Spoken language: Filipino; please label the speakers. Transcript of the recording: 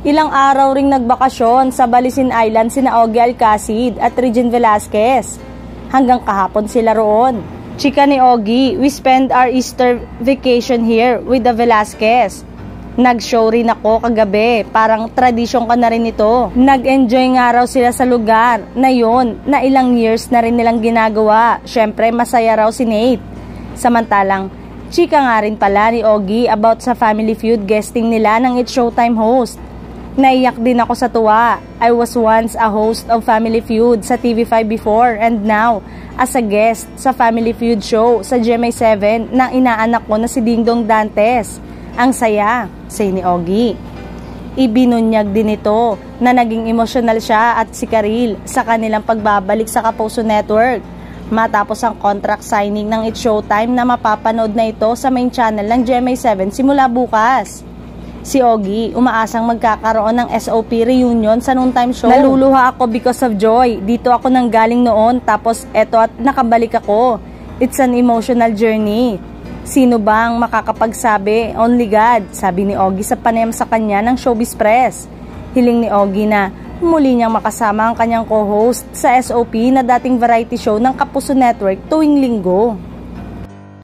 Speaker 1: Ilang araw ring nagbakasyon sa Balisin Island sina Ogie Alcacid at Regine Velasquez. Hanggang kahapon sila roon. Chika ni Ogie, "We spend our Easter vacation here with the Velasquez. Nag-show rin ako kagabi, parang tradisyon ka na rin ito." Nag-enjoy nga raw sila sa lugar na yon na ilang years na rin nilang ginagawa. Syempre masaya raw si Nate. Samantalang, chika nga rin pala ni Ogie about sa Family Feud guesting nila ng It's Showtime host. "Naiyak din ako sa tuwa. I was once a host of Family Feud sa TV5 before and now as a guest sa Family Feud show sa GMA7 ng inaanak ko na si Dingdong Dantes. Ang saya," say ni Ogie. Ibinunyag din ito na naging emosyonal siya at si Karil sa kanilang pagbabalik sa Kapuso Network matapos ang contract signing ng It's Showtime na mapapanood na ito sa main channel ng GMA7 simula bukas. Si Ogie, umaasang magkakaroon ng SOP reunion sa noontime show. "Naluluha ako because of joy. Dito ako nanggaling noon tapos eto at nakabalik ako. It's an emotional journey. Sino bang makakapagsabi? Only God," sabi ni Ogie sa panayam sa kanya ng Showbiz Press. Hiling ni Ogie na muli niyang makasama ang kanyang co-host sa SOP na dating variety show ng Kapuso Network tuwing linggo.